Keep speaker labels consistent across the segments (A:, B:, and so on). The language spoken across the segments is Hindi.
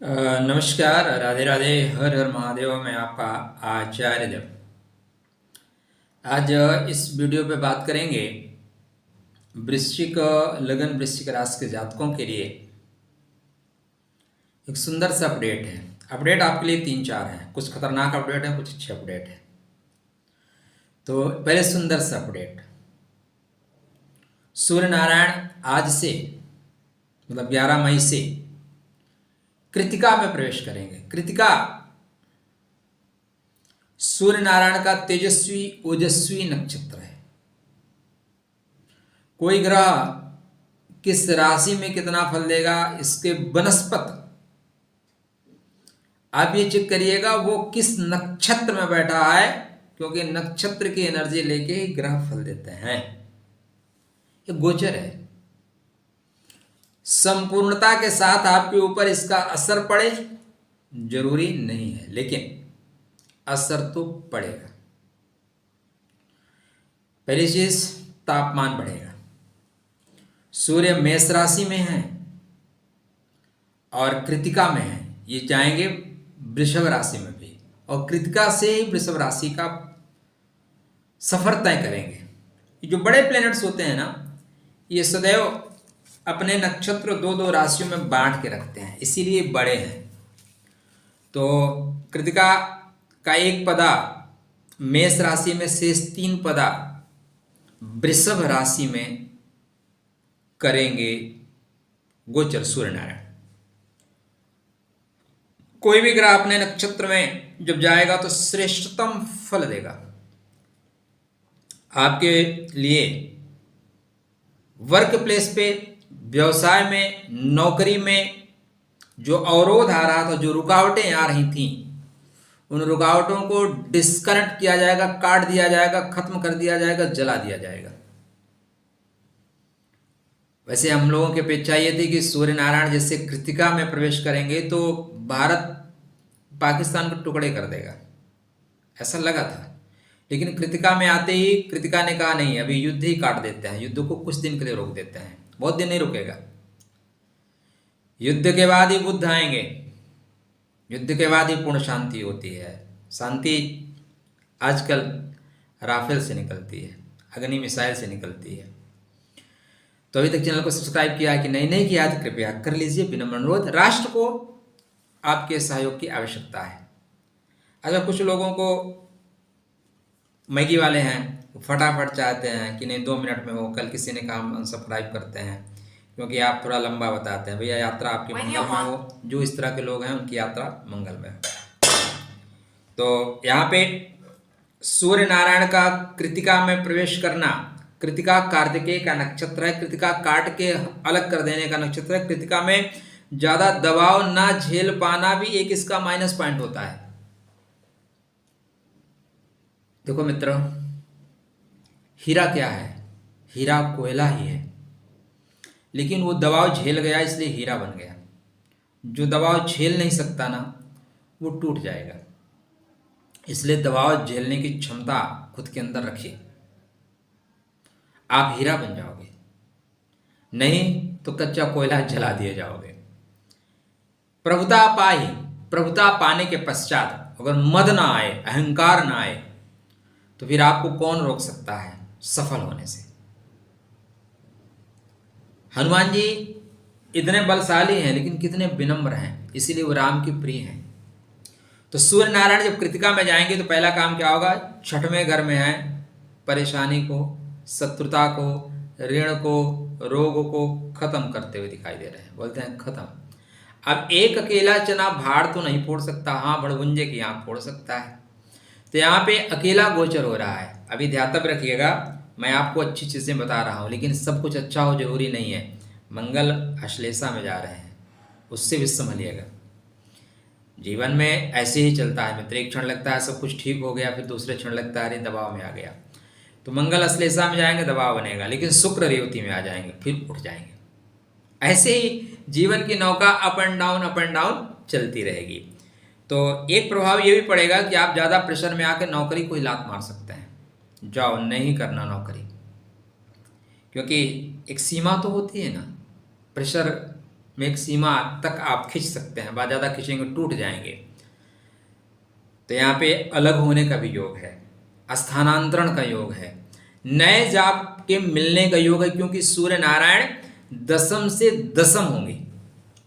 A: नमस्कार, राधे राधे, हर हर महादेव। मैं आपका आचार्य देव। आज इस वीडियो पे बात करेंगे वृश्चिक लगन वृश्चिक राशि के जातकों के लिए एक सुंदर सा अपडेट है। अपडेट आपके लिए 3-4 हैं, कुछ खतरनाक अपडेट है, कुछ अच्छे अपडेट है। तो पहले सुंदर सा अपडेट, सूर्य नारायण आज से मतलब 11 मई से कृतिका में प्रवेश करेंगे। कृतिका सूर्य नारायण का तेजस्वी ओजस्वी नक्षत्र है। कोई ग्रह किस राशि में कितना फल देगा, इसके बनस्पत आप ये चेक करिएगा वो किस नक्षत्र में बैठा है, क्योंकि नक्षत्र की एनर्जी लेके ही ग्रह फल देते हैं। ये गोचर है। संपूर्णता के साथ आपके ऊपर इसका असर पड़े जरूरी नहीं है, लेकिन असर तो पड़ेगा। पहली चीज, तापमान बढ़ेगा। सूर्य मेष राशि में है और कृतिका में है, ये जाएंगे वृषभ राशि में भी, और कृतिका से ही वृषभ राशि का सफर तय करेंगे। ये जो बड़े प्लैनेट्स होते हैं ना, ये सदैव अपने नक्षत्र 2-2 राशियों में बांट के रखते हैं, इसीलिए बड़े हैं। तो कृतिका का एक पदा मेष राशि में, शेष 3 पदा वृषभ राशि में करेंगे गोचर सूर्य नारायण। कोई भी ग्रह अपने नक्षत्र में जब जाएगा तो श्रेष्ठतम फल देगा। आपके लिए वर्क प्लेस पे, व्यवसाय में, नौकरी में जो अवरोध आ रहा था, जो रुकावटें आ रही थी, उन रुकावटों को डिस्कनेक्ट किया जाएगा, काट दिया जाएगा, खत्म कर दिया जाएगा, जला दिया जाएगा। वैसे हम लोगों की अपेक्षा ये थी कि सूर्य नारायण जैसे कृतिका में प्रवेश करेंगे तो भारत पाकिस्तान को टुकड़े कर देगा, ऐसा लगा था। लेकिन कृतिका में आते ही कृतिका ने कहा नहीं, अभी युद्ध ही काट देते हैं, युद्ध को कुछ दिन के लिए रोक देते हैं, बहुत दिन नहीं रुकेगा। युद्ध के बाद ही बुद्ध आएंगे, युद्ध के बाद ही पूर्ण शांति होती है। शांति आजकल राफेल से निकलती है, अग्नि मिसाइल से निकलती है। तो अभी तक चैनल को सब्सक्राइब किया है कि नहीं किया तो कृपया कर लीजिए, विनम्र अनुरोध। राष्ट्र को आपके सहयोग की आवश्यकता है। अगर कुछ लोगों को मैगी वाले हैं, फटाफट चाहते हैं कि नहीं 2 मिनट में हो, कल किसी ने कहा हम अनसब्सक्राइब करते हैं क्योंकि आप थोड़ा लंबा बताते हैं। भैया यात्रा आपकी मंगल में हो, जो इस तरह के लोग हैं उनकी यात्रा मंगल में हो। तो यहाँ पे सूर्य नारायण का कृतिका में प्रवेश करना, कृतिका कार्तिकेय का नक्षत्र है, कृतिका काट के अलग कर देने का नक्षत्र है। कृतिका में ज्यादा दबाव ना झेल पाना भी एक इसका माइनस पॉइंट होता है। देखो मित्रों, हीरा क्या है? हीरा कोयला ही है, लेकिन वो दबाव झेल गया इसलिए हीरा बन गया। जो दबाव झेल नहीं सकता ना, वो टूट जाएगा। इसलिए दबाव झेलने की क्षमता खुद के अंदर रखिए, आप हीरा बन जाओगे। नहीं तो कच्चा कोयला जला दिए जाओगे। प्रभुता पाने के पश्चात अगर मद ना आए, अहंकार ना आए, तो फिर आपको कौन रोक सकता है सफल होने से? हनुमान जी इतने बलशाली हैं लेकिन कितने विनम्र हैं, इसीलिए वो राम की प्रिय हैं। तो सूर्य नारायण जब कृतिका में जाएंगे तो पहला काम क्या होगा? 6वें घर में है, परेशानी को, शत्रुता को, ऋण को, रोग को खत्म करते हुए दिखाई दे रहे हैं। बोलते हैं खत्म। अब एक अकेला चना भाड़ तो नहीं फोड़ सकता, हाँ भड़भुंजे की आंख फोड़ सकता है। तो यहाँ पे अकेला गोचर हो रहा है। अभी ध्यान रखिएगा, मैं आपको अच्छी चीजें बता रहा हूँ, लेकिन सब कुछ अच्छा हो जरूरी नहीं है। मंगल अश्लेषा में जा रहे हैं, उससे भी संभलिएगा। जीवन में ऐसे ही चलता है मित्र, एक क्षण लगता है सब कुछ ठीक हो गया, फिर दूसरे क्षण लगता है अरे दबाव में आ गया। तो मंगल अश्लेषा में जाएंगे दबाव बनेगा, लेकिन शुक्र रेवती में आ जाएंगे फिर उठ जाएंगे। ऐसे ही जीवन की नौका अप एंड डाउन चलती रहेगी। तो एक प्रभाव ये भी पड़ेगा कि आप ज़्यादा प्रेशर में आकर नौकरी को ही लात मार सकते हैं। जाओ, नहीं करना नौकरी, क्योंकि एक सीमा तो होती है ना। प्रेशर में एक सीमा तक आप खींच सकते हैं, बाद ज़्यादा खींचेंगे टूट जाएंगे। तो यहाँ पे अलग होने का भी योग है, स्थानांतरण का योग है, नए जाप के मिलने का योग है, क्योंकि सूर्य नारायण दशम से दशम होंगे।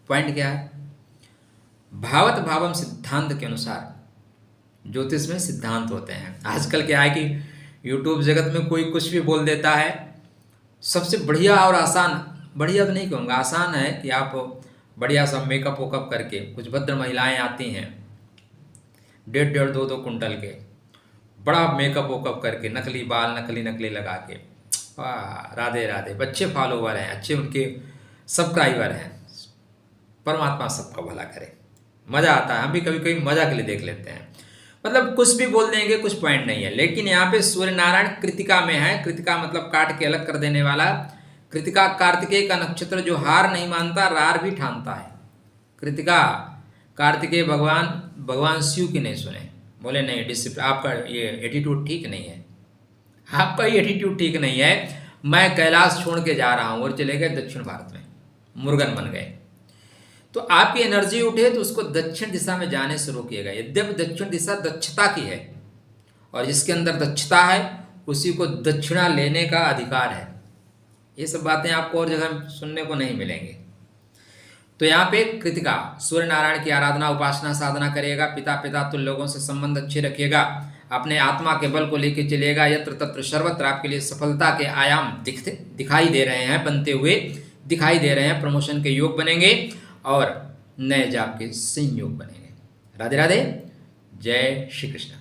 A: पॉइंट क्या है? भावत भावम सिद्धांत के अनुसार, ज्योतिष में सिद्धांत होते हैं। आजकल क्या है कि यूट्यूब जगत में कोई कुछ भी बोल देता है। सबसे बढ़िया और आसान, बढ़िया तो नहीं कहूँगा, आसान है कि आप बढ़िया सा मेकअप वेकअप करके, कुछ भद्र महिलाएं आती हैं 1.5 2 कुंटल के, बड़ा मेकअप वेकअप करके, नकली बाल नकली लगा के, वाह राधे राधे, अच्छे फॉलोवर हैं, अच्छे उनके सब्सक्राइबर हैं। परमात्मा सबका भला करे, मज़ा आता है। हम भी कभी कभी मज़ा के लिए देख लेते हैं, मतलब कुछ भी बोल देंगे, कुछ पॉइंट नहीं है। लेकिन यहाँ पे सूर्य नारायण कृतिका में है। कृतिका मतलब काट के अलग कर देने वाला। कृतिका कार्तिकेय का नक्षत्र जो हार नहीं मानता, रार भी ठानता है। कृतिका कार्तिकेय भगवान शिव की नहीं सुने, बोले नहीं डिसिप्लिन, आपका ये एटीट्यूड ठीक नहीं है, आपका ये एटीट्यूड ठीक नहीं है, मैं कैलाश छोड़ के जा रहा हूँ, और चले गए दक्षिण भारत में, मुर्गन बन गए। तो आपकी एनर्जी उठे तो उसको दक्षिण दिशा में जाने से रोकिएगा। यद्यपि दक्षिण दिशा दक्षता की है, और जिसके अंदर दक्षता है उसी को दक्षिणा लेने का अधिकार है। ये सब बातें आपको और जगह सुनने को नहीं मिलेंगे। तो यहाँ पे कृतिका सूर्य नारायण की आराधना उपासना साधना करिएगा। पिता तुल्य लोगों से संबंध अच्छे रखिएगा, अपने आत्मा के बल को लेकर चलिएगा। यत्र तत्र सर्वत्र आपके लिए सफलता के आयाम दिखाई दे रहे हैं, बनते हुए दिखाई दे रहे हैं। प्रमोशन के योग बनेंगे और नए जाप के संयोग बनेंगे। राधे राधे, जय श्री कृष्ण।